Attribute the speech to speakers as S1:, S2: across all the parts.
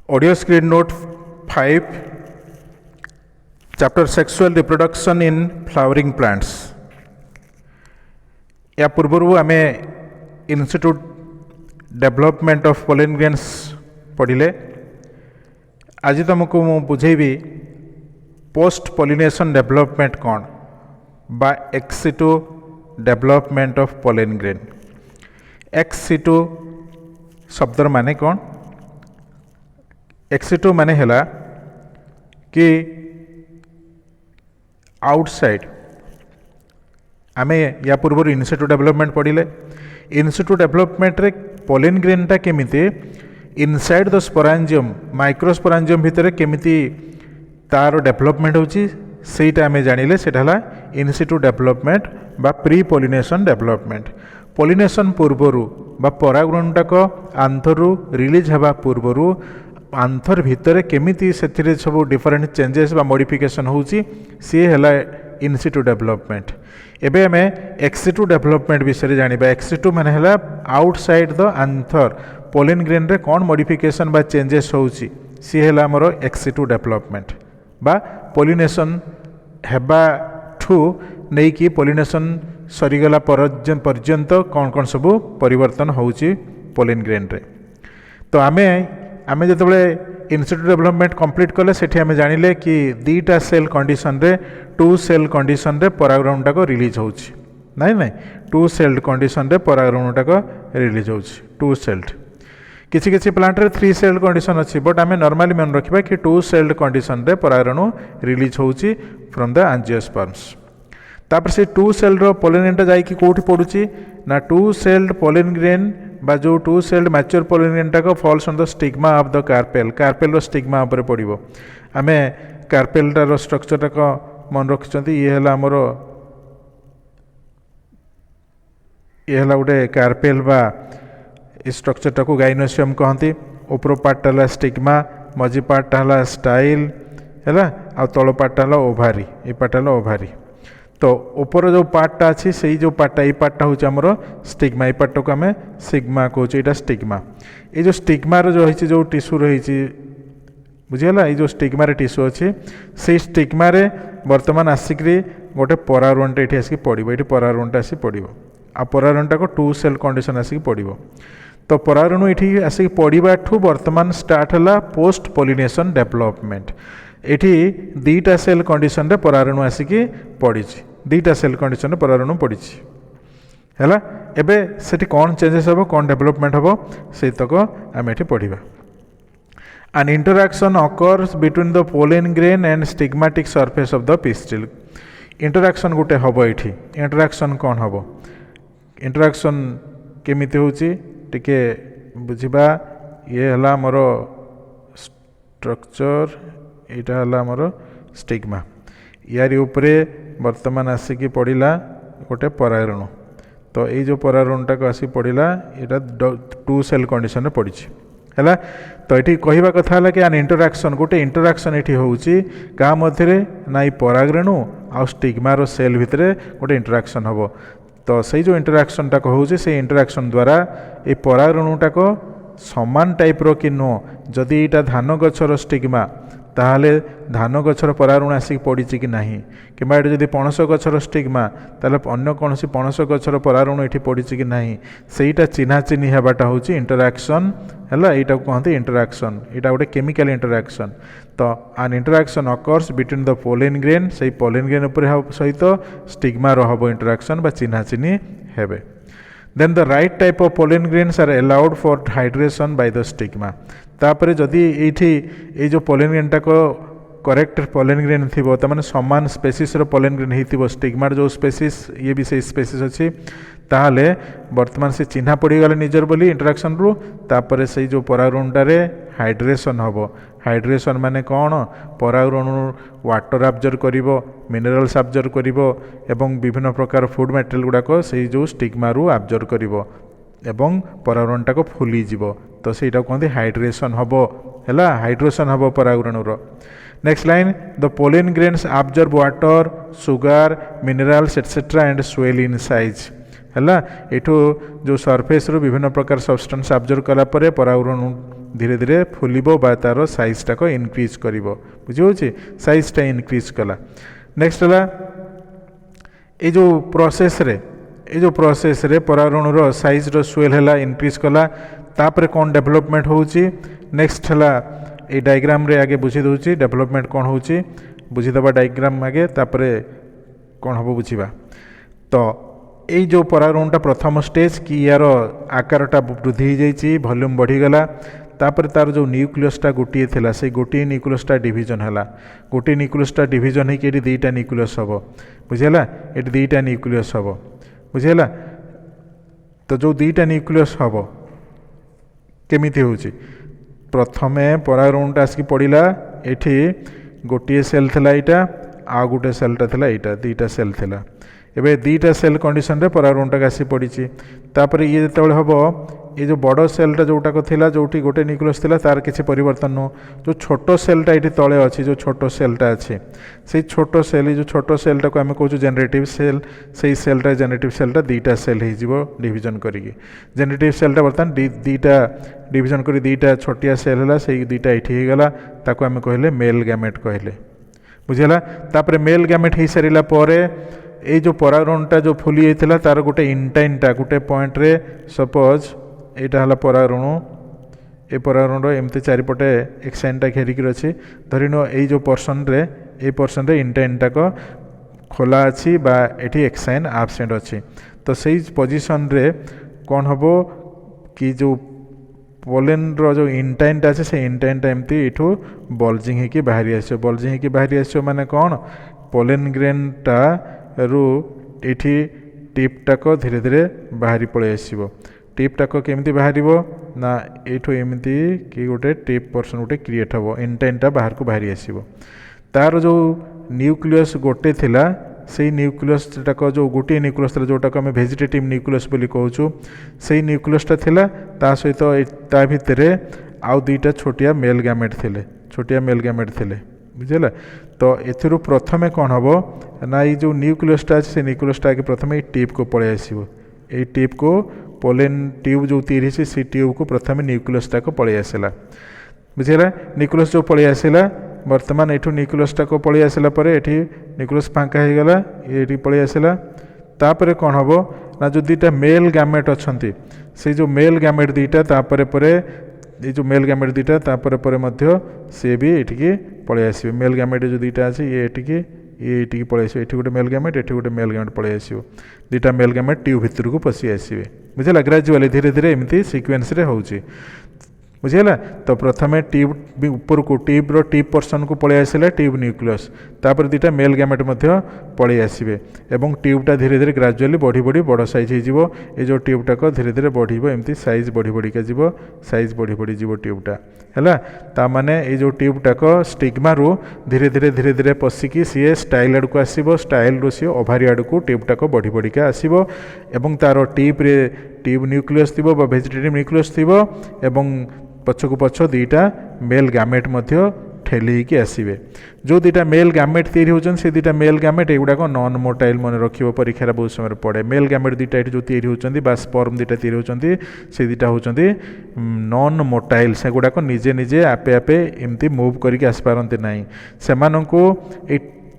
S1: Audio screen note 5, chapter sexual reproduction in flowering plants. या पूर्व आमे institute development of pollen grains पढ़िले। आज तुमको मु बुझेबी पोस्ट पोलिनेशन डेवलपमेंट कौन बा ex situ development of pollen grain. Ex situ शब्दर माने कौन? एक्सिटू माने हैला कि आउटसाइड आमे या पूर्व इनसिटू डेवलपमेंट पढ़िले। इनसिटू डेवलपमेंट रे पोलन ग्रेनटा केमिति इनसाइड द स्पोरांजियम माइक्रोस्पोरांजियम भितर केमिति तार डेवलपमेंट होची सेटा आमे जानिले। सेटा हला इनसिटू डेवलपमेंट बा प्री पोलिनेशन डेवलपमेंट। पोलिनेशन पूर्वरु बा परागणटाक आंथरु रिलीज हवा पूर्वरु आंथर भितर केमिति सेथिरे सब डिफरेंट चेंजेस बा मॉडिफिकेशन होची सी हैला इनसिटू डेवलपमेंट। एबे हमें एक्सिटू डेवलपमेंट विषय जानिबा। एक्सिटू माने हैला आउटसाइड द आंथर पोलन ग्रेन रे कौन मॉडिफिकेशन बा चेंजेस होची सी हैला हमर एक्सिटू डेवलपमेंट बा पोलिनेशन हेबा ठू नै कि पोलिनेशन सरीगला पर्यंत कौन कौन सब परिवर्तन होची पोलन ग्रेन रे। तो आमे जतबे इनसिटू डेवलपमेंट कंप्लीट कले सेठी आमे जानिले कि दीटा सेल कंडीशन रे टू सेल कंडीशन रे परागणटा को रिलीज होची। नहीं टू सेल्ड कंडीशन रे परागणटा को रिलीज होची टू सेल्ड। किसी किसी प्लांट रे थ्री सेल्ड कंडीशन अच्छी बट आमे नॉर्मली मन रखिबा कि टू सेल्ड कंडीशन रे परागण रिलीज होची फ्रॉम द एंजियोस्पर्म्स। तापर से टू सेल्ड रो पोलन ग्रेनटा जाई कि कोठी पडुची ना टू सेल्ड पोलन ग्रेन बा जो टू सेल्ड मैच्योर पोलन ग्रेनटा को falls on the stigma of the carpel. Carpel रो स्टिग्मा ऊपर पड़िबो। आमे कार्पेलटा रो स्ट्रक्चरटा को मन रखिसंती। ये हला हमरो ये हला उडे कार्पेल बा स्ट्रक्चरटा को गाइनोसियम कहंती। ऊपर पार्ट हला स्टिग्मा, मझी पार्ट हला स्टाइल हला आ तळ पार्ट हला ओभारी। ए पार्ट हला ओभारी। तो ऊपर जो पार्टा अच्छी से जो पार्टा ये पार्टा हूँ आमर स्टिग्मा। ये पार्ट को आम सिग्मा कहूँ यहाँ स्टिग्मा। ये जो स्टिग्मार जो रही जो टिश्यू रही बुझीगला। ये जो स्टिग्मार टिश्यू अच्छी से स्टिग्मार बर्तमान आसिक गोटे परागणटा ये आसिक पड़ो। ये परागणटा आसिक पड़ो आ परागणटा को टू सेल कंडीशन आसिक पड़ो। तो परागण ये आसिक पड़ा बर्तमान स्टार्ट है पोस्ट पोलिनेशन डेवलपमेंट। एठी दीटा सेल कंडीशन रे परागण आसिक पड़ी। दीटा सेल कंडीशन रे परागण पड़ी हैला। एबे सेठी कौन चेंजेस हबो कौन डेवलपमेंट हबो से तक आम एठी पढ़िबा। An interaction occurs between the pollen grain and stigmatic surface of the pistil. Interaction गोटे हबो एठी। इंटरैक्शन कौन हबो? इंटरैक्शन केमिति होची टिके बुझिबा। ये हला हमर स्ट्रक्चर एटा हला हमर स्टिग्मा। यारी उपरे वर्तमान आसिकी पड़िला गोटे परागण। तो ये जो परागणटा को आसिक पड़िला एटा टू सेल कंडीशन रे पड़िछि हैला। तो ये कहवा कथा है कि आन इंटरैक्शन गोटे इंटरैक्शन ये होची का मध्यरे ना ये परागरेणु आ स्टिग्मार सेल भितर गोटे इंटरैक्शन हबो। तो से जो इंटरैक्शनटा कहूँ से इंटरैक्शन द्वारा ये परागरेणुटा को समान टाइप्र कि नुह। जदि यहाँ धान गछर स्टिग्मा ताहले धान गछर परागण आसिक पड़ी कि नहीं कि जदि पणस गछर स्टिग्मा ताहले अन्य कौन सी पणस गछर परागण ये पड़ी कि नहीं सेटा चिन्हा चिन्ही हेबाटा होची इंटरैक्शन हैला। एटा कहते इंटरैक्शन। एटा गोटे केमिकल इंटरैक्शन। तो आन interaction occurs between the pollen grain से पोलन ग्रेन सहित स्टिग्मा रहबो इंटरैक्शन बा चिन्हा चिन्ही हेबे। Then the right type of pollen grains are allowed for hydration by the stigma. तापरे जदि ये जो पोलन ग्रेनटा को करेक्ट पोलन ग्रेन थी तमाने समान स्पेसीस पोलन ग्रेन हो स्टिग्मार जो स्पेसीस ये भी से स्पेसीस अच्छी ताहले वर्तमान से चिन्हा पड़गले निजर बोली इंटरैक्शन रु। तापरे से जो परागणटारे हाइड्रेशन हबो। हाइड्रेशन माने कौन? परागण वाटर आब्जर्व करिवो, मिनरल्स आब्जर्व करिवो एवं विभिन्न प्रकार फूड मटेरियल गुड़ाक से जो स्टिग्मा रु आब्जर्व करिवो एवं परागणटा को फुली जीवो। तो सेटा कहते हाइड्रेशन हबो हैला। हाइड्रेशन हबो परागण रो। Next line the pollen grains absorb water sugar minerals etcetera and swell in size हैला। एठो जो सरफेस रो विभिन्न प्रकार सब्सटेंस आब्जर्व कला परे परागण धीरे धीरे फुलिबो बा तार साइज टाक इनक्रीज करिवो बुझिहोछि साइज टा इनक्रीज कला। नेक्स्ट हला ए जो प्रोसेस रे परागणुर साइज रो स्वेल हला इनक्रीज कला तापर कौन डेवलपमेंट होउछि नेक्स्ट हला ए डायग्राम रे आगे बुझी दउछि डेवलपमेंट कौन होउछि बुझी दबा डायग्राम आगे तापर कौन हबो बुझिबा। तो এই जो परागणुटा प्रथम स्टेज कि यार आकारटा वृद्धि हो जाइए वॉल्यूम बढ़ीगला तापर तार जो न्यूक्लियसटा गोटे थिला से गोटे न्यूक्लियसटा डिवीजन है गोटे न्यूक्लियसटा डिवीजन होकर ये दुईटा न्यूक्लियस हम बुझेगा ये दुईटा न्यूक्लियस हम बुझेगा। तो जो दुईटा न्यूक्लियस हम केमिति होची प्रथमे परागणुटा आसिक पड़ा ये गोटे सेल थिला एटा आ गोटे सेलटा थिला एटा दुईटा सेल थिला एबे दुईटा सेल कंडीशन रे परागणुटा आसी पड़ी तापर ये जो हम ये जो बड़ सेलटा जोटाक थिला जोटी गोटे न्यूक्लियस थिला तार किसी परिवर्तन नु जो छोट सेलटा ये तले अच्छी जो छोट सेलटा अच्छे से छोट सेल जो छोट सेलटा को आम कहूँ जेनेरेटिव सेल से सेलटा जेनेरेटिव सेलटा दुईटा सेल हो डिवीजन करिकी जेनेरेटिव सेलटा बर्तमान दुईटा डिवीजन कर दुईटा छोटिया सेल है से दुईटा ये गला ताको आम कहले मेल गैमेट कहले बुझेगा। तापर मेल गैमेट हो सारा पर ये जो परागणुटा जो फुली होता तार गोटे इंटाइनटा गोटे पॉइंट रे सपोज यहाँ है परागणु ये परागणुर एमती चारिपटे एक्साइनटा घेरिक अच्छी धरी नो ये जो पर्सन रे इंटाइनटा को खोला अच्छी बा एटी एक्साइन आबसेंट अच्छी तो सही पोजिशन रे कौन हम कि जो पोलेन जो इंटाइनटा अच्छे से इंटाइनटा एमती ये बल्जिंग होकर बाहरी आसो बल्जिंग होकर बाहरी आसो माने कौन पोलेन ग्रेनटा रु ये टिपटाक धीरे धीरे बाहरी पलि आसो टिपटाक केमती बाहर ना ये एमती कि गोटे टिप पर्सन गोटे क्रिएट हम इंटाइनटा बाहर को बाहरी आसो तार जो न्यूक्लियस गोटे थिला से न्यूक्लियसटाक जो गोटे न्यूक्लियस जोटाक आम भेजिटेटिव न्यूक्लियस बोली कहूँ से न्यूक्लियसटा थिला ता सहित ता भितर आउ दुईटा छोटिया मेल गैमेट थिले छोटिया मेल गैमेट थिले बुझेगा। तो एथिरु प्रथमे कौन हम ना ये जो न्यूक्लियसटा अच्छे से न्यूक्लियसटा आगे प्रथमे टिप को पलि आसो ये टिप को पोलेन ट्यूब जो तैयारी से ट्यूब को प्रथम न्यूक्लियसटा को पलि आसला बुझेगा। न्यूक्लियस जो पलि आसला बर्तमान ये न्यूक्लियसटा को पलि आसला ये न्यूक्लियस फांका हो गला ये पलि आसला तापर कौन हम ना जो दुईटा मेल गैमेट अच्छा से जो मेल गैमेट दुईटा तापर पर ये जो मेल गैमेट दुईटा तापर पर मध्य सी भी ये पलि आसो मेल गैमेट जो दुईटा अच्छे ये पलि आसो ये गोटे मेल गैमेट ये गोटे मेल गैमेट पलि आसो दुईटा मेल गैमेट ट्यूब भितर को पशि आसवे बुझेगा। ग्रेजुअली धीरे धीरे एमती सिक्वेन्स रे होउची बुझेगा। तो प्रथमे ट्यूब ऊपर को ट्यूब्र टिप पर्सन को पलि आसला ट्यूब न्यूक्लियस तापर दुईटा मेल गैमेट मध्य पलि आसवे एवं ट्यूबटा धीरे धीरे ग्रेजुअली बढ़ी बढ़ी बड़ साइज हो ये जो ट्यूबटाक धीरे धीरे बढ़िबो एमती साइज बढ़ी बढ़िका जीवो साइज बढ़ी बढ़ी जीवो ट्यूबटा है ता माने ये जो ट्यूबटाक स्टिग्मा रु धीरे धीरे पशिकी सी स्टाइल आड़ को आसो स्टाइल रु सी ओभारी आड़ को ट्यूबटाक बढ़ी बढ़िका आसो एवं तार टिप्रे ट्यूब न्यूक्लियस थी भेजिटेटिव न्यूक्लियस थी एवं पछकु पछ दुईटा मेल गैमेट मध्य ठेली आसवे जो दुईटा मेल गैमेट तैयारी होचन से दुईटा मेल गैमेट एगुड़ाक नॉन मोटाइल मन रखियो परीक्षा बहुत समय पड़े मेल गैमेट दुईटा जो तैयारी होचंदी बा स्पर्म दुईटा तैयारी होचंदी से दुईटा होचंदी नॉन मोटाइल से गुड़ाक निजे निजे आपे आपे एमती मूव करके आसी पारंती नाही सेमानंकु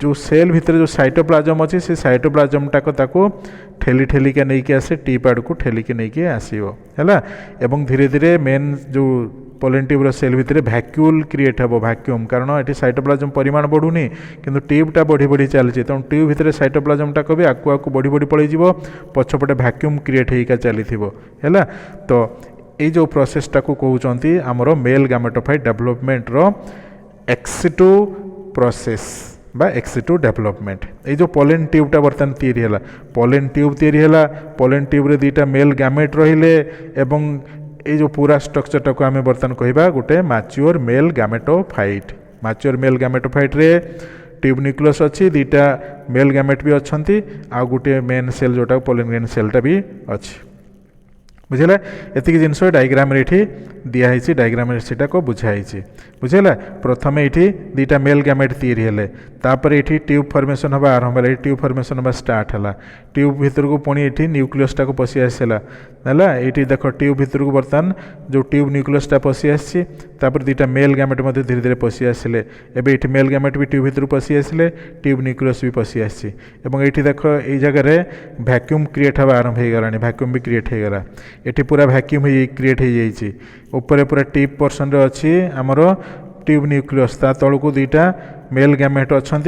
S1: जो सेल भितर जो साइटोप्लाज्म अच्छी से साइटोप्लाज्मटाक ताको ठेली ठेलिका नहीं कि आसे टिप आड़ को ठेलिकी नहीं कि आसो है एवं धीरे धीरे मेन जो पोलेन ट्यूब्र सेल भितर भैक्यूल क्रिएट हे भैक्यूम कारण ये साइटोप्लाज्म परिमाण बढ़ुनी किंतु ट्यूबटा बढ़ी बढ़ी चलती तेणु ट्यूब भितर साइटोप्लाज्मटाक भी आकु आकु बढ़ी बढ़ी पलि पछपटे भैक्यूम क्रिएट होइका चली है। तो ये जो प्रोसेसटा को कहते आमर मेल गैमेटोफाइट डेवलपमेंट रो एक्सिटू प्रोसेस बा एक्सिटू डेवलपमेंट ये जो पोलेन ट्यूबटा बर्तमान तैयारी है पोलेन ट्यूब तैयारी है पोलेन ट्यूब रे दुईटा मेल गैमेट रहिले एवं ये जो पूरा स्ट्रक्चरटा को आम बर्तमान कहवा गोटे mature male gametophyte mature male gametophyte ray tube nucleus अच्छी दुईटा मेल गैमेट भी अच्छा आ गोटे मेन सेल जोटा पोलेन ग्रेन सेलटा भी अच्छी बुझेगा। एतिक जिनस डायग्राम ये दिखाई डायग्राम से बुझाई बुझेगा। प्रथम ये दुईटा मेल गैमेट तैयारी है तापर ये ट्यूब फॉर्मेशन हवा आरंभ है ट्यूब फॉर्मेशन हवा स्टार्ट है ट्यूब भीतर को पुणी ये न्यूक्लियसटा को पशि आसला है ये देख ट्यूब भितर को बर्तमान जो ट्यूब न्यूक्लियसटा पशि आसी दुईटा मेल गैमेट धीरे धीरे पशि आसिले एबे ये मेल गैमेट भी ट्यूब भितर पशि आसिले ट्यूब न्यूक्लियस भी पशि आसी ये देख ये जगह वैक्यूम क्रिएट हवा आरंभ हो गलानी वैक्यूम भी क्रिएट हो गला ये पूरा वैक्यूम क्रिएट हो जाइए ऊपर पूरा टिप पोर्सन रे अच्छी आमर ट्यूब न्यूक्लियस ता तल को दुईटा मेल गैमेट अच्छा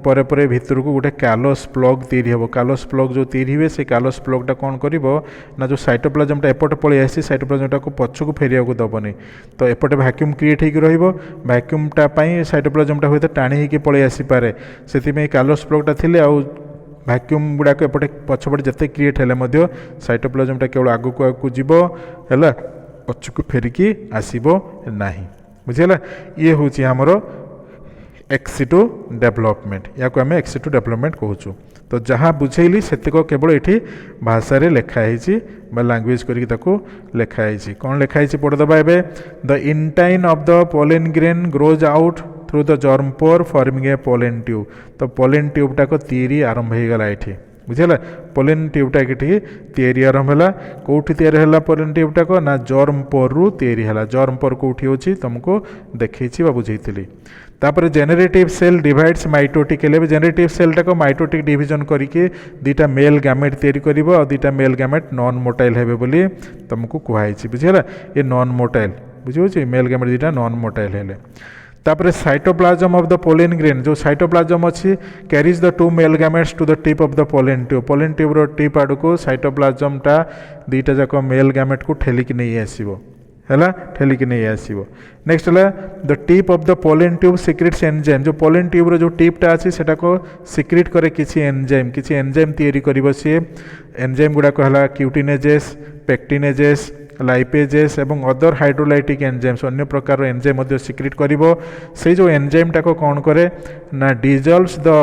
S1: परे परे भितर को गोटे कैलस प्लग तैयारी हे कैलस प्लग जो तैयारी हुए से कैलस प्लगटा कौन कर ना जो साइटोप्लाज्मटा एपटे पलि आसी साइटोप्लाज्मटा को पछक फेरिया को दबनी तो एपटे वैक्यूम क्रिएट हो वैक्यूमटा साइटोप्लाज्मटा हुए टाणी होकर पलि आसीपे से कैलस प्लगटा थिले आउ वैक्यूम गुड़ाक एपटे पछपटे जिते क्रिएट हेले साइटोप्लाज्मटा केवल आगक आगक जीव है पछक फेरिकी आसब ना बुझीगला ये हूँ आमर एक्सिटो डेवलपमेंट या आम एक्सिटो डेवलपमेंट कहूँ तो जहाँ बुझेली से केवल ये भाषा लिखाई लैंग्वेज करके लिखाई कौन लिखाई पढ़दबा a the intine of the pollen grain grows out through the germ pore forming a pollen tube तो पोलेन ट्यूबटा को तैयारी आरंभ हो गला ये बुझेगा पोलेन ट्यूबटा ये आरंभ है कौटी या पोलेन ट्यूबटा को ना जर्म पोर रु या जर्म पोर कौटी होची तुमको देखी बुझेली तापर generative cell divides mitotically generative सेलटा को माइटोटिक डिविजन करके दुईटा मेल गैमेट तैयारी कर दुईटा मेल गैमेट नॉन मोटाइल हे बोली तुमको कहुई बुझेगा ये नॉन मोटाइल बुझे मेल गैमेट दुईटा नॉन मोटाइल हेले तापर cytoplasm of the pollen grain जो साइटोप्लाज्म अच्छी carries the two male gametes to the tip of the pollen tube रो टिप आड़ को साइटोप्लाज्मटा दुईटा जाक मेल गैमेट को ठेलिकी नहीं आसो है ठेलिकी नहीं आसो नेक्स्ट है the tip of the pollen tube secretes enzyme जो पोलेन ट्यूब रो जो टिपटा अच्छी सेटा को सिक्रेट करे किसी एंजाइम तैयारी कर सी एंजाइम गुड़ाक है क्यूटिनेजेस पेक्टिनेजेस लाइपेजेस एवं अदर हाइड्रोलाइटिक एंजाइम्स अन्य प्रकार एंजाइम सिक्रेट करिवो से जो एंजाइमटा को कौन करे ना dissolves the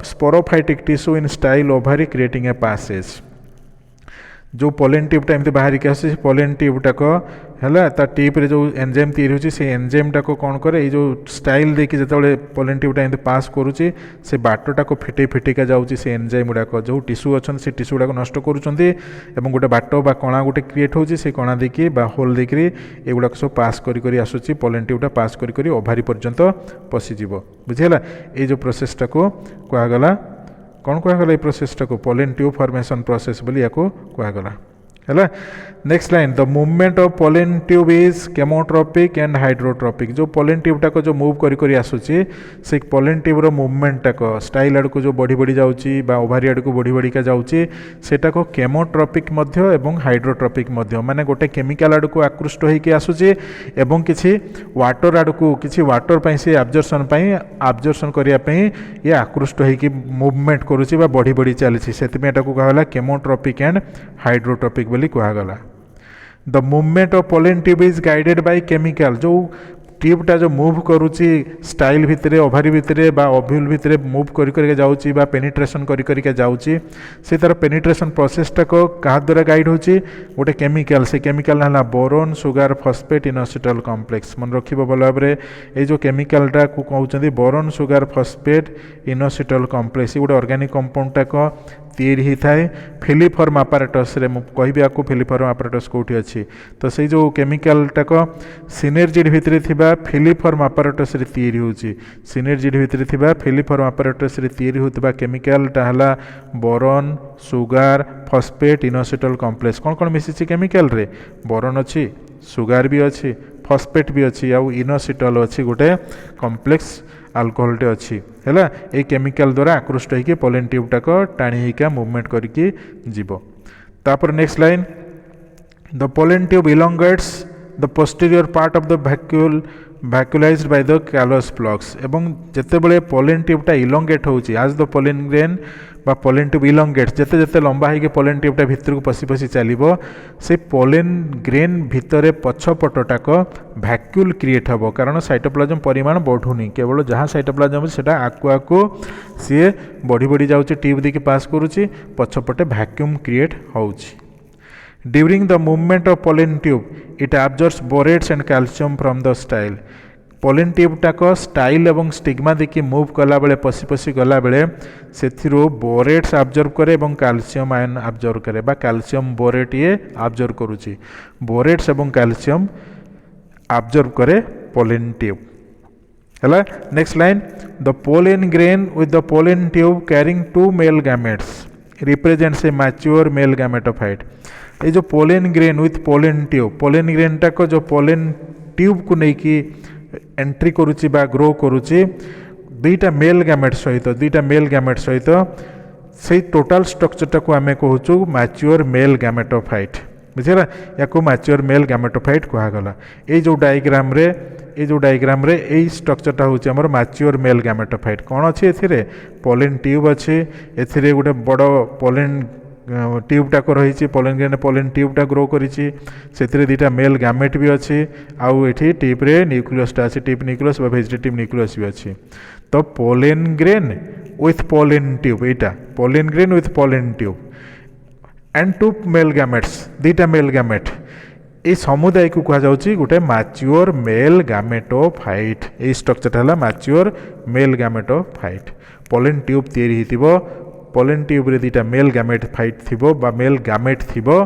S1: sporophytic tissue in style ovary creating a passage जो पोलेन ट्यूबटा एमती बाहर के आसे पोलेन ट्यूबटा को है टिप रे जो एंजाइम तैयारी होची से एंजाइमटा को कौन करे ये जो स्टाइल देखिए जिते पोलेन ट्यूबटा एमती पास करुच्ची से बाटटा को फिटे फिटिका जाऊँगी से एंजाइम गुड़ाक जो टिश्यू अच्छा से टिश्यू गुड़ाक नष्ट करुँच गोटे बाट बा कणा गोटे क्रिएट होची से कणा देखिए बा होल देखिए एगुड़ाक सब पास करी आसूची पोलेन ट्यूबटा पास करी ओभारी पर्यंत पशिज बुझीगला ये जो प्रोसेसटा को कहगला कौन कहगला ये प्रोसेसटा को पोलेन ट्यूब फॉर्मेशन प्रोसेस बोली या कहगला है next line the movement of pollen tube is chemotropic and hydrotropic जो पोलेन ट्यूबटा को जो मूव करी आसूची से पोलेन ट्यूब रो मूवमेंटा को स्टाइल आड़ को जो बढ़ी बढ़ी जाऊँगी ओभारी आड़ को बढ़ी बढ़िका जाऊँगी सेटा को केमोट्रोपिक एवं हाइड्रोट्रोपिक माने गोटे केमिकल आड़ को आकृष्ट होकर आसूची एवं किसी वाटर आड़ को किसी वाटर पाई से आब्जर्सन करने ये आकृष्ट होकर मूवमेंट करुच्ची बढ़ी बढ़ी चली से कहला केमोट्रोपिक एंड हाइड्रोट्रोपिक बोली कहगला the movement of pollen tube is guided by chemical जो ट्यूबटा जो मूव करुच्ची स्टाइल भितर ओभारी भितर ओव्यूल भितर मूव कर जाऊँगी पेनिट्रेशन कर जाऊँगी से तार पेनिट्रेशन प्रोसेसटा को क्या द्वारा गाइड होची गोटे केमिकल से केमिकल ना बोरोन सुगार फॉस्फेट इनोसिटल कॉम्प्लेक्स मन रखिबो भल भाव में ये जो केमिकलटा को कहते बोरोन सुगार फॉस्फेट इनोसिटल कॉम्प्लेक्स ये गोटे ऑर्गेनिक कंपाउंडटा को तैयारी होता है फिलिफॉर्म आपारेटस रे कहि आपको फिलिफॉर्म आपारेटस कौटी अच्छी तो से जो केमिकलटा को सिनर्जिड भितर थिबा फिलिफॉर्म आपारेटस रे तैयारी होची सिनर्जिड भितर थिबा फिलिफॉर्म आपारेटस रे तैयारी होतबा केमिकलटा हला बोरोन सुगार फॉस्फेट इनोसिटल कॉम्प्लेक्स कौन कौन मिसिछि केमिकल रे बोरोन अच्छी सुगार भी अच्छी फॉस्फेट भी अच्छी आउ इनोसिटल अच्छी गोटे कॉम्प्लेक्स अल्कोहलटे अच्छी है ये केमिकल द्वारा आकृष्ट होकर पोलेन ट्यूबटा को टाणी मूवमेंट करके जीव तापर next line the pollen tube elongates the posterior part of the vacuolized by the callus plugs एवं जितेबाला पोलेन ट्यूबटा इलोंगेट होची आज द पोलेन ग्रेन बा पोलेन ट्यूब इलोंगेट्स जिते जिते लंबा होकर पोलेन ट्यूबटा भितर को पशि पशि चलो से पोलेन ग्रेन भितर पछपटटाक वैक्यूल क्रिएट हम कारण साइटोप्लाज्म परिमाण बढ़ुनी केवल जहाँ साइटोप्लाज्म से आकु आकु सी बढ़ी बढ़ी जाऊँगी ट्यूब देखिए पास करुच्ची पछपटे वैक्यूम क्रिएट होउची during the movement of pollen tube it absorbs borates and calcium from the style pollen ट्यूबटाक स्टाइल एवं स्टिग्मा देखिए मूव कला बेले पशि पशि गला बेले से बोरेट्स आब्जर्व करे और कैल्शियम आयन आब्जर्व करे बा कैल्शियम बोरेट ये आब्जर्व करुच्ची बोरेट्स एवं कैल्शियम आब्जर्व करे पोलिन ट्यूब है। Next line the pollen grain with the pollen tube carrying 2 male gametes represents a mature male gametophyte. ये जो pollen grain with pollen grain टाक जो पोलिन ट्यूब को लेकिन एंट्री करुच्ची बा ग्रो करुच्ची दुईटा मेल गैमेट सहित से टोटाल स्ट्रक्चर को आम कहूँ मैच्योर मेल गैमेटोफाइट बुझेगा या मैच्योर मेल गैमेटोफाइट कहगला। ये जो डायग्राम रे यही स्ट्रक्चरटा हूँ आमर मैच्योर मेल गैमेटोफाइट कौन अच्छी ए पोलिन ट्यूब अच्छी ए गोटे बड़ पोलिन ट्यूबटा को रही पोलिन ग्रेन पोलिन ट्यूबटा ग्रो करी दुईटा मेल गैमेट भी अच्छी आउ ये टिप्रे न्यूक्लियसटा अच्छी टिप न्यूक्लियस वेजिटेटिव न्यूक्लियस भी अच्छी। तो pollen grain with pollen tube यहाँ pollen grain with pollen tube and 2 male gametes दुईटा मेल गैमेट ये समुदाय को कह गोटे मैच्योर मेल गैमेटोफाइट। ये स्ट्रक्चर है mature male gametophyte. Pollen tube तैयारी हो पोलिन ट्यूब रे दुईटा मेल गैमेटोफाइट थिबो बा मेल गैमेट थिबो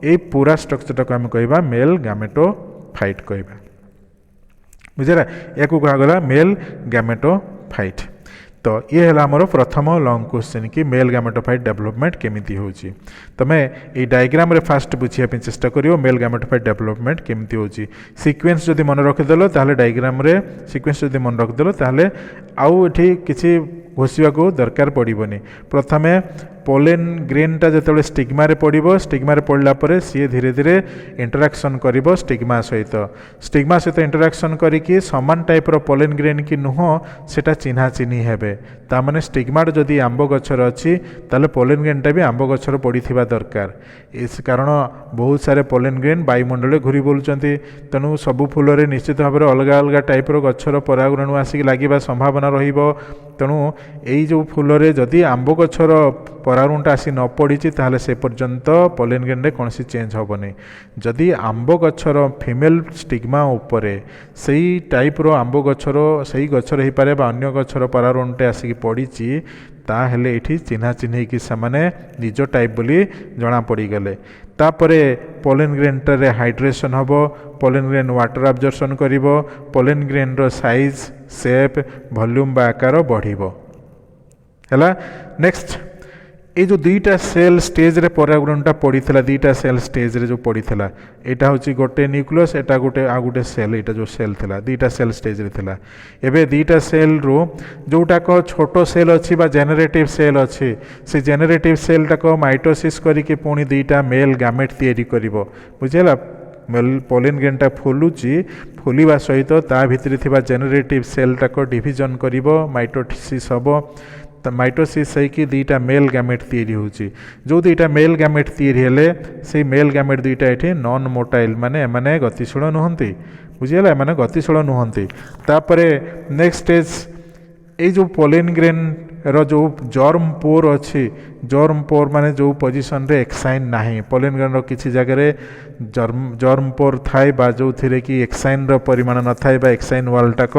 S1: ए पूरा स्ट्रक्चर को आम कहबा मेल गैमेटोफाइट कहबा बुझेगा या कहगला मेल गैमेटोफाइट। तो ये है आमर प्रथम लॉन्ग क्वेश्चन कि मेल गैमेटोफाइट डेवलपमेंट केमिति होची। तमे ये डायग्राम रे फास्ट बुझिया पे चेष्टा करियो मेल गैमेटोफाइट डेवलपमेंट केमिति होची। सीक्वेंस जदि मन रखिदेल ताहले डायग्राम रे सीक्वेंस जदि मन रखिदेल ताहले आउ एठी किछि घोषिया को दरकार पड़ोनी। प्रथमे पोलिन ग्रेनटा जो स्टिग्मा रे पड़ो स्टिग्मा रे पड़ला परे सी धीरे धीरे इंटराक्शन करिबो स्टिग्मा सहित इंटराक्शन करिकी समान टाइप रो पोलिन ग्रेन की नुह सेटा चिन्हा चिन्ही हेबे तामाने स्टिग्मा जदि आंब गछर अच्छी ताले पोलिन ग्रेनटा भी आंब गछर पड़िथिबा दरकार। इस कारण बहुत सारे पोलिन ग्रेन वायुमंडल घूरी बोलुचंती तेणु सबु फूल रे निश्चित भाव में अलग अलग टाइप रो गछर परागरेणु आसिक लागिबा संभावना रहिबो। तेणु यही जो फूल रे जदि आंब गछर परागरेणुटा आसी न पड़ी ताहले से पर्यंत पोलिन ग्रेन रे कौन चेंज हेबनी। जदि आंब गछर फीमेल स्टिग्मा उपरे सही टाइप रो आंब गछर सही गछर हो पारे बा अन्य गछर परागरेणुटे आसिक पड़ी ताहेले एठी चिन्हा चिन्ही कि सामाने निज टाइप बोली जना पड़ी गले। तापरे पोलिन ग्रेन रे हाइड्रेशन हबो पोलिन ग्रेन वाटर अब्जर्पशन करिवो पोलिन ग्रेन रो साइज शेप वॉल्यूम बा आकार बढ़िबो हैला। नेक्स्ट ये जो दुईटा सेल स्टेज रे परागरेणुटा पड़ीथला दुईटा सेल स्टेज रे जो पड़ीथला एटा होची गोटे न्यूक्लियस एटा गोटे आ गोटे सेल एटा जो सेल थिला दुईटा सेल स्टेज रे थिला। एबे दुईटा सेल रो जोटा को छोटो सेल अच्छी बा जेनेरेटिव सेल अच्छी से जेनेरेटिव सेल टाक माइटोसिस करिके पुणी दुईटा मेल गैमेट तैयारी करिवो बुझेला। मेल पोलिन ग्रेनटा फुलुची फुलिबा सहित ता भितरे थिबा जेनेरेटिव सेल टाक डिविजन करिवो माइटोसिस हबो माइटोसिस होगी दुईटा मेल गैमेट तैयारी होची जो दुईटा मेल गैमेट तैयारी हेले से मेल गैमेट दुईटा ये नॉन मोटाइल माने माने गतिशील नुहंती बुझीगला माने गतिशील नुहंती। तापरे नेक्स्ट स्टेज ये जो पोलिन ग्रेन रो जो जर्म पोर अच्छी जर्म पोर माने जो पोजिशन रे एक्साइन नाही पोलिन ग्रेन रो किसी जगह रे जर्म पोर थाए बा जो थिरे कि एक्साइन रो परिमाण न थाए बा एक्साइन वाल टाक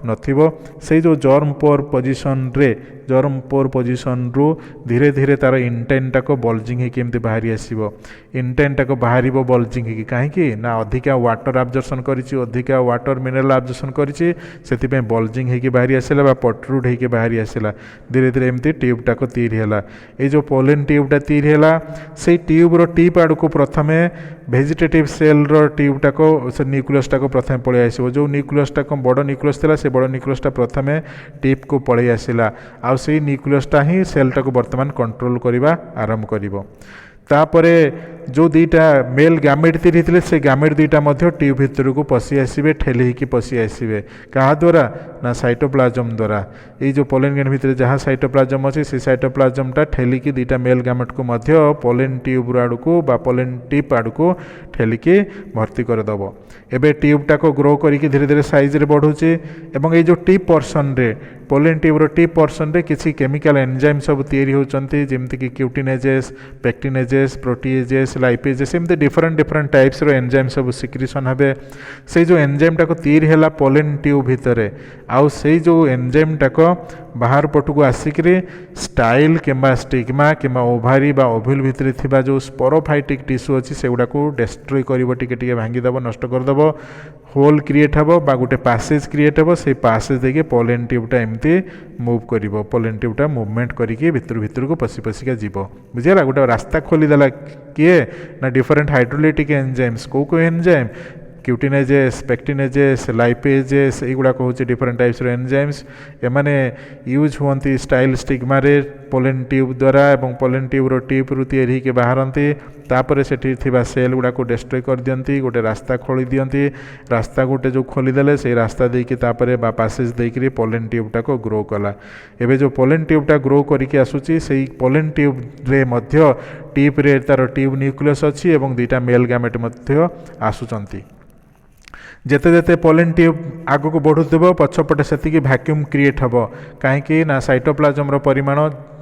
S1: नथिबो से जो जर्म पोर पोजिशन रे जर्म पोर पोजिशन रु धीरे धीरे तार इंटेंट टाक बल्जिंग ही केमती बाहरी आसीबो इंटेंट टाक बाहरिबो बल्जिंग ही काहेकि ना अधिका वाटर अब्जर्पशन करिछि अधिका वाटर मिनरल अब्जर्पशन करिछि सेति पे बल्जिंग ही बाहरी आसिला बा पट्रुड ही बाहरी आसिला धीरे धीरे एमती ट्यूब टाक तीर हैला। ए जो पोलिन ट्यूबटा तीर हैला से ट्यूब रो टिप आड़ को प्रथमे भेजिटेटिव सेल रो ट्यूब टाक से न्यूक्लियस टाक प्रथमे पळै आसीबो जो न्यूक्लियस टाक बड़ न्यूक्लियस थिला से बड़ न्यूक्लियस टा प्रथमे टिप को पळै आसिला आ से न्यूक्लियसटा ही सेल टाक वर्तमान कंट्रोल करबा आरंभ करिवो। तापरे जो दुईटा मेल गैमेट तैयारी थे से गैमेट दुईटा ट्यूब भितर को पशि आसबे ठेली होकर पशि आसबे क्या द्वारा ना साइटोप्लाज्म द्वारा ये जो पोलिन ग्रेन भितर जहाँ साइटोप्लाज्म अच्छी से साइटोप्लाज्मटा ठेलिकी दुईटा मेल गैमेट को पोलिन ट्यूब आड़ को बा पोलिन टिप आड़ को ठेलिकी भर्ती करदेव। एबे ट्यूबटा को ग्रो करिकी धीरे धीरे साइज रे बढ़ुची एवं ये जो टिप पर्सन रे पोलिन ट्यूब रो टिप पर्सन रे किसी केमिकल एंजाइम सब तैयारी होचंती जेमति कि क्यूटिनेजेस पेक्टिनेजेस प्रोटीएजेस एस लाइपेज सेमती डिफरेंट डिफरेंट टाइप्स रो एंजाइम सब सिक्रिशन हे से जो एंजाइम टाको तीर है पोलेन ट्यूब भितर आउ से जो एंजाइम टाक बाहर पटू को आसिक स्टाइल किंबा स्टिग्मा किंबा ओभारी बा ओव्यूल भितर थिबा जो स्पोरोफाइटिक टिश्यू अच्छी से गुड़ा को डेस्ट्रॉय करिवो टिके भांगीदेव नष्ट करदेव होल क्रिएट हे बा गोटे पासेज क्रिएट हे से पासेज देखिए पोलेन ट्यूबटा एमती मूव कर पोलेन ट्यूबटा मुवमेंट करके भितर भितर को पशि पशिका जीव बुझेगा गोटे रास्ता खोलीदेला किए ना डिफरेंट हाइड्रोलिटिक एंजाइम्स को एंजाइम क्यूटिनेजेस पेक्टिनेजेस लाइपेजेस युवाक हूँ डिफरेंट टाइप्स एंजाइम्स एमाने यूज हुंती स्टाइल स्टिग्मा रे पोलेन ट्यूब द्वारा एवं पोलेन ट्यूब टिप रु तैयारी के बाहरती तापर सेठी थिबा सेल गुड़ा को डेस्ट्रॉय कर दियंती गोटे रास्ता खोली दियंती रास्ता गोटे जो खोलीदेले से रास्ता देकी तापरे बा पासेज देकरी पोलेन ट्यूबटा को ग्रो कला एबे जो पोलेन ट्यूबटा ग्रो करके आसुची सेही पोलेन ट्यूब रे मध्य टिप रे तार ट्यूब न्यूक्लियस अच्छी एवं दुईटा मेल गैमेट मध्य आसुचंती जेते जेते पोलेन ट्यूब आग को बढ़ुव पछपटे से भैक्यूम क्रिएट हम कहीं ना साइटोप्लाज्म परिमाण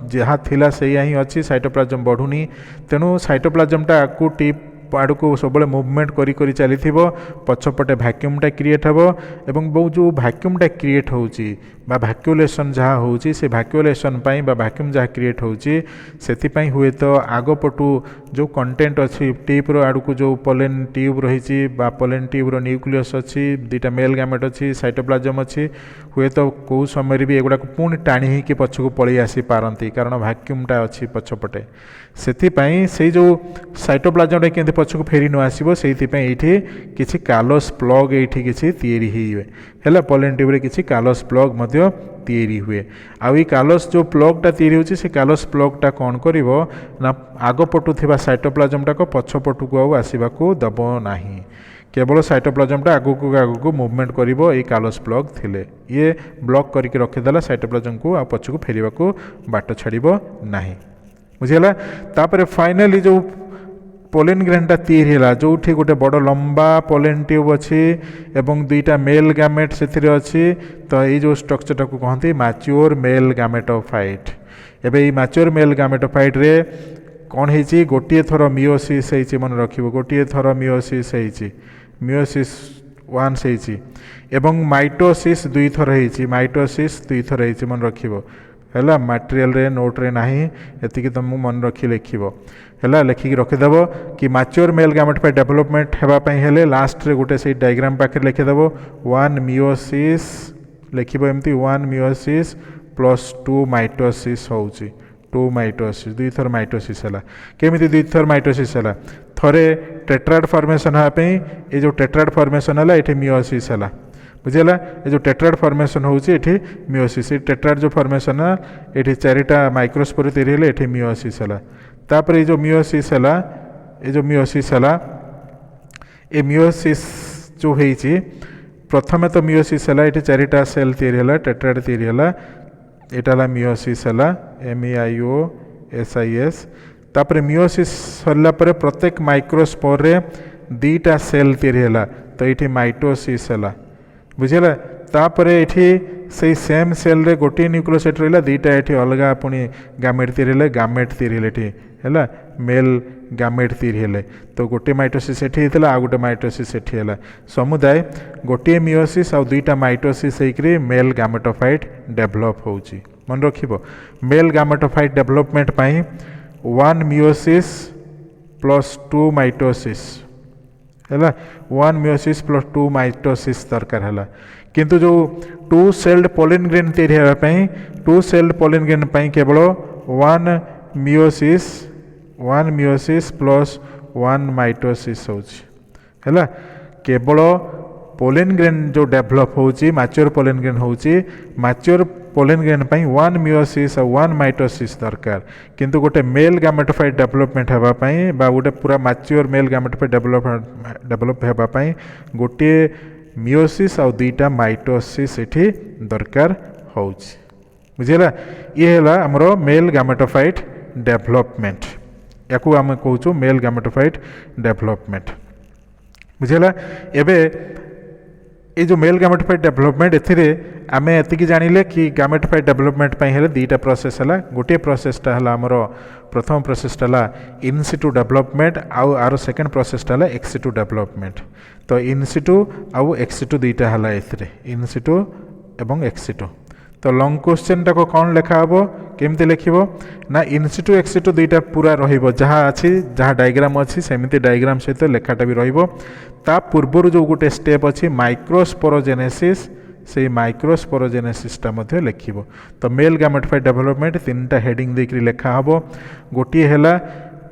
S1: जहाँ थिला सेया ही अच्छी साइटोप्लाज्म बढ़ुनी तेणु साइटोप्लाज्मटा आगू टिप आड़ को सब मुवमेंट करी चली पछपटे भैक्यूमटा क्रिएट हम एवं बहु जो भैक्यूमटा क्रिएट होची बा भैक्यूलेसन जहाँ होची से भैक्यूलेसन पाई बा भैक्यूम जहाँ क्रिएट होची सेति हुए तो आग पटू जो कंटेंट अच्छी टिप रो आड़ को जो पोलेन ट्यूब रही पोलेन ट्यूब रो न्यूक्लियस अच्छी दुईटा मेल गैमेट अच्छी साइटोप्लाज्म अच्छी हुए तो कौ समय भी एगुड़ा पुणी टाणी ही पछक पलि आसी पारती कारण भैक्यूमटा अच्छी पछपटे से जो साइटोप्लाज्मटा केमती पछक फेरी न आसो से किसी कालोस प्लग ये किसी तैयारी है पोलेन ट्यूब किसी कालोस प्लग मध्य तैयारी हुए आई कालोस जो प्लगटा तैयारी होची से कालोस प्लगटा कौन करिवो ना आग पटु थिबा साइटोप्लाज्मटा को पछपटू को आसवाक दब नाही केवल साइटोप्लाज्मटा आगू मुवमेंट करिवो ए कालोस प्लग थिले ये ब्लॉक करके रखिदेला साइटोप्लाज्म को आ पछक फेरिबाको बाट छाड़िबो नाही बुझेला तापर फाइनली जो पोलेन ग्रेनटा तैयारी है जो गोटे बड़ लंबा पोलेन ट्यूब अच्छी एवं दुईटा मेल गैमेट से अच्छी तो ये जो स्ट्रक्चर को कहते मैच्योर मेल गैमेटोफाइट एवं ये मैच्योर मेल गैमेटोफाइट रे कौन है गोटे थर मियोसिस है मन रख गोटे थर मियोसिस है मियोसिस वान्स एवं माइटोसिस दुई थर है माइटोसिस दुई थर है मन रख है मटेरियल रे नोट रे नहीं एति तुमको मन रखी लिख है लिखिकी रखिदेव कि मैच्योर मेल गैमेटोफाइट डेवलपमेंट हेल्ले लास्ट रे गोटे से डायग्राम पाखे लिखिदेव 1 मियोसिस लिख एमती 1 मियोसिस प्लस 2 माइटोसिस होची 2 माइटोसिस दुई थर माइटोसिस है केमी दुई थर माइटोसिस है थरे टेट्राड फॉर्मेशन होगापी ये जो टेट्राड फॉर्मेशन है ये मियोसिस है बुझेगा ये जो टेट्राड फॉर्मेशन होची एठी मियोसिस टेट्राड जो फॉर्मेशन है ये चारिटा माइक्रोस्पोर तैयारी है ये मियोसिस है तापर ये जो मियोसिस है ये जो मियोसिस है ये मियोसिस जो होती प्रथमे तो मियोसिस है ये चारिटा सेल तैयारी है टेट्राड तैयारी है यहाँ मियोसिस है MIOSIS तापर मियोसिस सरला पर प्रत्येक माइक्रोस्पोर रे दुईटा सेल तैयारी है तो ये माइटोसिस है बुझेगा तापर ये से सेम सेल रे गोटे न्यूक्लियोसाइट रहा दुईटा ये अलग पुणी गामेट तैयारी है गामेट तैयारी है मेल गामेट तैयारी है तो गोटे माइटोसिस एठी आ गोटे माइटोसिस एठी है समुदाय गोटे मियोसिस आ दुईटा माइटोसिस होकर मेल गामेटोफाइट डेभलप होची मन रखिबो मेल गामेटोफाइट डेभलपमेंट पाई 1 मियोसिस प्लस 2 माइटोसिस है 1 मियोसिस प्लस 2 माइटोसिस दरकार है किंतु जो 2 सेल्ड पोलेन ग्रेन तैयारी होगापी 2 सेल्ड पोलेन ग्रेन पाई केवल 1 मियोसिस प्लस 1 माइटोसिस है केवल पोलेन ग्रेन जो डेभलप होची मैच्योर पोलेन ग्रेन होची मैच्योर पोलेन ग्रेन पाई 1 मियोसिस और 1 माइटोसिस दरकार किंतु गोटे मेल गैमेटोफाइट डेवलपमेंट होगापी बा गोटे पूरा मैच्योर मेल गैमेटोफाइट डेवलप होगापी गोटे मियोसिस और दुईटा माइटोसिस एठी दरकार होची बुझेगा ये है आमर मेल गैमेटोफाइट डेवलपमेंट या आम कहूँ मेल गैमेटोफाइट डेवलपमेंट बुझेगा एबे ये जो मेल गामेटोफाइट डेवलपमेंट एथिरे आमे एतिकी जानिले कि गामेटोफाइट डेवलपमेंट पई हेले दुईटा प्रोसेस हला गोटे प्रोसेसटा हला हमर प्रथम प्रोसेसटा हला इन सिटु डेवलपमेंट आउ आरो सेकंड प्रोसेसटा हला एक्स सिटु डेवलपमेंट तो इन सिटु आउ एक्स सिटु दुईटा हला एथिरे इन सिटु एवं एक्स सिटु तो लॉन्ग क्वेश्चन टाको कौन लेखा हबो केमती लिखिबो ना इन सिटु एक्स सिटु दुईटा पूरा रहिबो जहाँ अछि जहाँ डायग्राम अछि सेमिति डायग्राम सहित लेखाटा भी रहिबो ता पूर्व जो गोटे स्टेप अच्छी माइक्रोस्पोरोजेनेसिस से माइक्रोस्पोरोजेनेसिसटा मध्य लिखिबो तो मेल गामेटोफाइट डेवलपमेंट तीनटा हेडिंग देकरी लेखा हबो गोटे हैला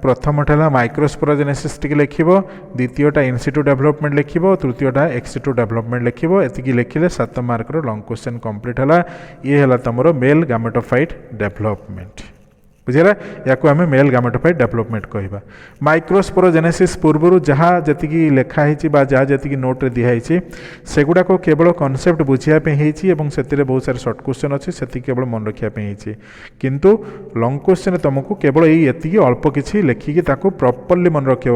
S1: प्रथमटा है माइक्रोस्पोरोजेनेसिस टी लिखिबो द्वितीयटा इन CITU development लिखिबो तृतीयटा x situ development लिखिबो एतिकी लिखिले 7 mark रो लॉन्ग क्वेश्चन कंप्लीट हला ये हला तमरो मेल गामेटोफाइट डेवलपमेंट बुझेला या आम मेल गामेटोफाइट डेवलपमेंट कहवा माइक्रोस्पोरोजेनेसिस पूर्व जहाँ जी लेखाही जहाँ जी नोट रे दिखाई से गुड़ाक केवल कॉन्सेप्ट बुझापी से बहुत सारे सर्ट क्वेश्चन अच्छे से केवल मन रखापी किंतु लॉन्ग क्वेश्चन तुमको केवल ये अल्प किसी लेखिकी प्रॉपर्ली मन रख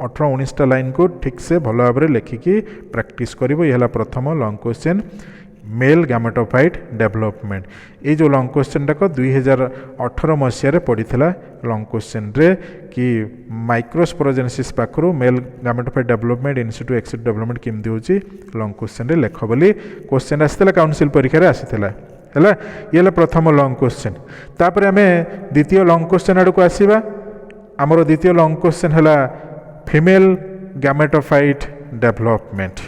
S1: 18-19 लाइन को ठीक से भल भाव में लेखिकी प्रैक्टिस करिवो ये प्रथम long question mail gametophyte development ये जो लॉन्ग क्वेश्चन टाक 2018 मसीह पड़ी लॉन्ग क्वेश्चन रे कि माइक्रोस्पोरोजेनेसिस पाखु male gametophyte development in situ ex situ development केमती होची लॉन्ग क्वेश्चन रे लेख बोली क्वेश्चन आसीला काउंसिल परीक्षा रे आसीला हैला ये प्रथम लॉन्ग क्वेश्चन तापर आमे द्वितीय लॉन्ग क्वेश्चन आड़ को आसीबा हमरो द्वितीय लॉन्ग क्वेश्चन हैला फीमेल गामेटोफाइट डेवलपमेंट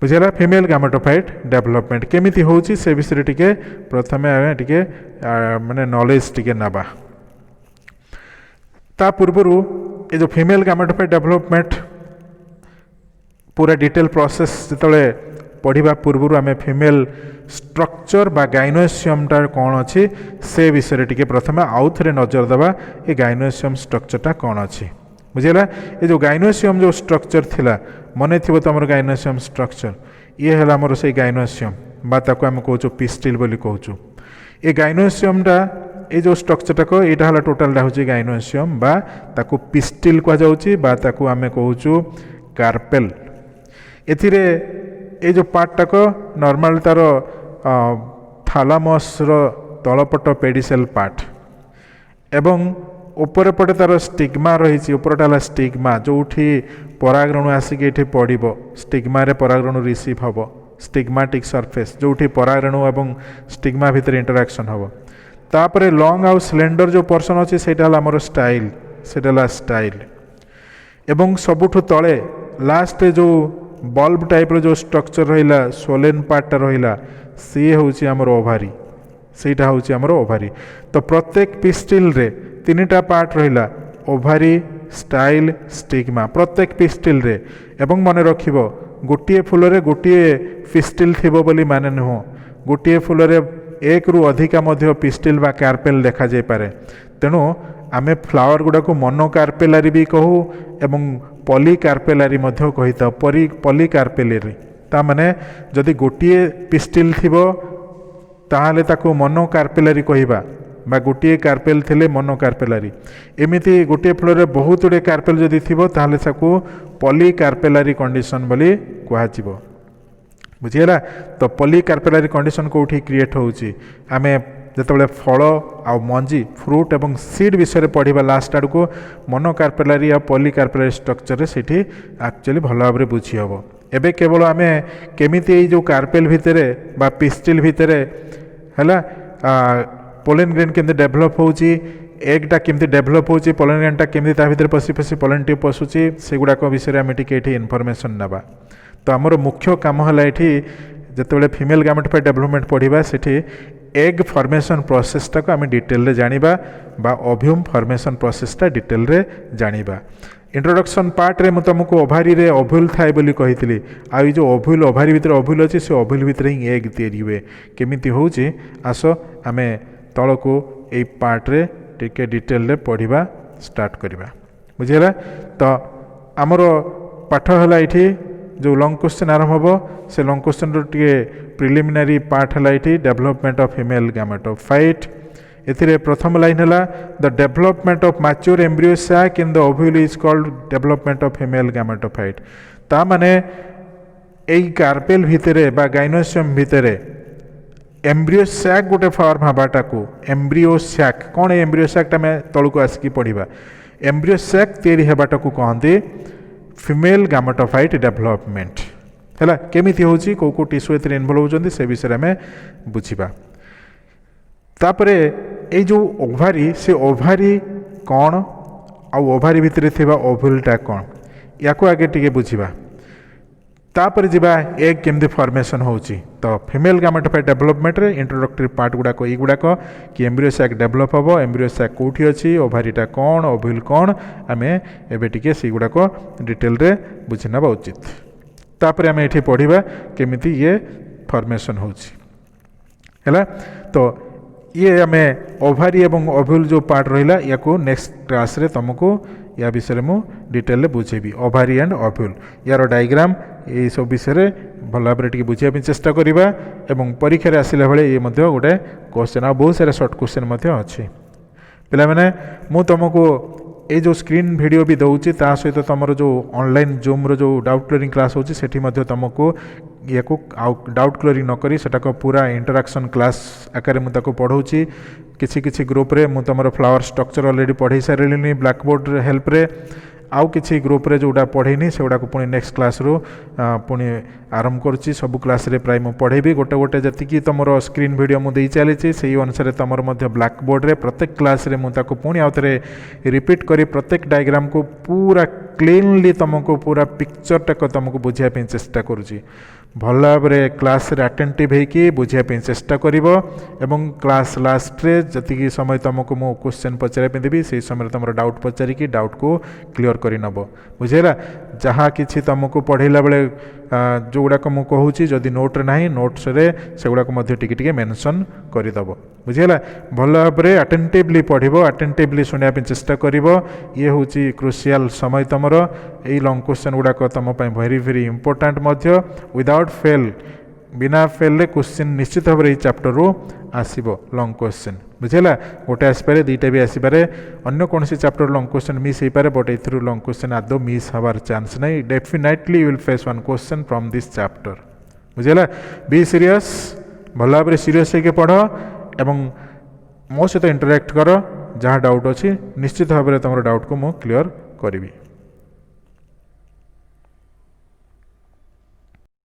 S1: बुझेला फीमेल गामेटोफाइट डेवलपमेंट केमिति होची से विषय टिके प्रथमे आमे टिके माने नॉलेज टिके नबा ता पूर्वरु ए जो फीमेल गामेटोफाइट डेवलपमेंट पूरा डिटेल प्रोसेस जतले पढ़िबा पूर्वरु आमे फीमेल स्ट्रक्चर बा गाइनोसियम टा कौन अच्छी से विषय टिके प्रथमे आउ थे नजर देवा ये गाइनोसियम स्ट्रक्चरटा कौन अच्छी बुझेला ये जो गाइनोसियम जो स्ट्रक्चर थिला मने थिबो तमर गाइनोसियम स्ट्रक्चर ये है आमर से गाइनोसियम बा ताको आम कहूँ पिस्टिल बोली कहूँ ये गाइनोसियमटा ये जो स्ट्रक्चरटा को यहाँ है टोटालटा हूँ गाइनोसियम बा ताको पिस्टिल कहुच्छी बा ताको आम कहूँ कार्पेल एथिरे ये जो पार्टटा को नॉर्मल तार थालामस रो तलपट पेडिसेल पार्ट एवं ऊपर पटे तार स्टिग्मा रही उपरटा स्टिग्मा जो परागरेणु आसिक ये पड़ो स्टिग्मा रे परागरेणु रिसीव हम स्टिग्माटिक सरफेस जो परागरेणु एवं स्टिग्मा भितर इंटरैक्शन हम तापर लॉन्ग आउ सिलेंडर जो पोर्शन अच्छे से स्टाइल से स्टाइल एवं सबुठु तले लास्ट जो बल्ब टाइप रो जो स्ट्रक्चर रहिला सोलेन पार्टा रहिला सी होची हमर ओभारी सेटा होची हमर ओभारी तो प्रत्येक पिस्टिल रे तीनटा पार्ट रहिला ओभारी स्टाइल स्टिग्मा प्रत्येक पिस्टिल रे एवं मन रखिबो गोटिए फूल रे गोटिए पिस्टिल थिबो बोली माने नुह गोटिए फूल रे एक रु अधिका मध्य पिस्टिल बा कार्पेल देखा जाय पारे तेणु आमे फ्लावर गुडा को मोनो कार्पेलारी भी कहू एवं पॉली कार्पेलारी मध्य कही था पॉली कार्पेलारी ता माने जदि गोटिए पिस्टिल थिबो ताहाले ताको मोनो कार्पेलारी कहिबा बा गोटिए कार्पेल थिले मोनो कार्पेलारी एमिति गोटिए फूल रे बहुत गुडे कार्पेल जदि थिबो ताहाले ताको पॉली कार्पेलारी कंडीशन बोली कहाजिबो बुझिएला तो पॉली कार्पेलारी कंडीशन कोठी क्रिएट होउची आमे जिते फल आ मंजी फ्रूट एवं सीड विषय पढ़ा लास्ट आड़ को मोनो कार्पेलारी आ पॉली कार्पेलारी स्ट्रक्चर से एक्चुअली भल भाव में बुझी हम एवं केवल आम केमिति जो कार्पेल भितर बा पिस्टिल भितर है पोलेन ग्रेन केमती डेभलप होची एगटा केमती डेभलप होची पोलेन ग्रेनटा केमती ता भितर पशि पशि पोलेन टी पशुची से गुड़ाक विषय आम टे इनफॉरमेशन नबा तो आमर मुख्य काम है ये जिते फीमेल गामेटोफाइट डेवलपमेंट पढ़ा से एग फॉर्मेशन प्रोसेसटा को आम डिटेल रे जानिबा बा ओव्यूम फॉर्मेशन प्रोसेसटा डिटेल रे जानिबा इंट्रोडक्शन पार्ट रे तुमको ओभारी रे ओव्यूल थाए बोली कही आ जो ओव्यूल ओभारी भितर ओव्यूल अच्छी से ओव्यूल भितर ही एग तैयारी हुए केमिति होची आस आम तल को यही पार्ट रे टिके डिटेल रे पढ़ा स्टार्ट करवा बुझेगा तो आमर पाठ है ये जो लॉन्ग क्वेश्चन आरंभ हम से लॉन्ग क्वेश्चन टे प्रिलिमिनारी पार्ट है ये डेवलपमेंट ऑफ फीमेल गामेटोफाइट एथिरे प्रथम लाइन है the development of mature embryo sac in the ovule is called development of female gametophyte ता माने এই कार्पेल भितरे बा गाइनोसियम भितरे एम्ब्रियो सैक गोटे फॉर्म हवाटा को एम्ब्रियो सैक कौन एम्ब्रियो सैक आम तलू आसिक पढ़ा एम्ब्रियो सैक तैयारी हेबाटा को कहते फीमेल गामेटोफाइट डेवलपमेंट है केमिति होची को टिश्यू एथरे इन्वॉल्व होचंदी से विषय में बुझिबा तापरे ए जो ओभारी से ओभारी कौन आ ओभारी भितरे थिबा ओव्यूलटा कौन या को आगे टिके बुझिबा तापर जिबा एग केमती फॉर्मेशन होची तो फीमेल गामेटोफाइट डेवलपमेंट रे इंट्रोडक्टरी पार्ट गुड़ाक ये गुड़ाक कि एम्ब्रियो सैक डेवलप हम एम्ब्रियो सैक कौटी अच्छी ओभारीटा कौन ओव्यूल कौन आम एवं से गुड़ाक डिटेल रे बुझी नवा उचित तापर आम ये पढ़ा केमिति ये फॉर्मेशन होची है तो ये आम ओभारी एवं ओव्यूल जो पार्ट रहा या नेक्स्ट क्लास रे तुमको या विषय मु डिटेल बुझेबी ओभारी एंड ओव्यूल यार डायग्राम ये सब विषय भल भाव में बुझापी चेष्टा करवा एवं परीक्षा आसला बेले ये गोटे क्वेश्चन आ बहुत सारा शॉर्ट क्वेश्चन अच्छी पे मु तुमको ये जो स्क्रीन वीडियो भी दूसरी ता सहित तुम जो ऑनलाइन जूम रो जो डाउट क्लियरिंग क्लास होची सेठी मध्य तुमको या डाउट क्लियरिंग नकरी सेटा को पूरा इंटराक्शन क्लास आकार मुझे पढ़ाऊँगी किसी ग्रुप रे मु तुम फ्लावर स्ट्रक्चर ऑलरेडी पढ़ाई सारे ब्लैक बोर्ड हेल्प रे आउ किसी ग्रुप रे जोड़ा पढ़ेनी से गुड़ाक पुणी नेक्स्ट क्लास रू पुणी आरंभ करुच्ची सब क्लास रे प्राय मु पढ़ेबी गोटे गोटे जी तुम स्क्रीन वीडियो मुझे चली से अनुसार तुम ब्लैक बोर्ड रे प्रत्येक क्लास रे मुझे पुणी आउ थे रिपीट करी प्रत्येक डायग्राम को पूरा क्लीनली तुमको पूरा पिक्चर टाक तुमको बुझापी चेष्टा करुच्ची भल भाव में क्लास रे अटेंटिव होकि बुझापी चेष्टा करिवो एवं क्लास लास्ट रे जति समय तुमको मु क्वेश्चन पचारे देवी से समय तुम डाउट पचारिकी डाउट को क्लियर कर नब बुझेगा जहाँ कि तुमको पढ़ेला बेले जो गुड़ाक मु कहूँ जदि नोट रे नहीं नोट्स रे से गुड़ाक टिके मेंशन करदेव बुझेगा भल भाव में अटेंटिवली पढ़ो अटेंटिवली शुणा चेष्टा कर ये हूँ क्रुशियल समय तुमर यही लंग क्वेश्चन गुड़ाक तुम very very important without fail बिना फेल क्वेश्चन निश्चित भाव में चैप्टर रू आसब लंग क्वेश्चन बुझेगा गोटे आसपे दुईटा भी आसपे अन्य कौन चैप्टर लंग क्वेश्चन मिस हो पारे बट ए लंग क्वेश्चन आदौ मिस हबार चांस नहीं definitely you will face one question from this chapter बुझेगा बी सीरियस भल भाव में सीरियस होकर पढ़ एवं मो सहित इंटराक्ट कर जहाँ डाउट अच्छी निश्चित भाव में तुम डाउट को मु क्लियर करी।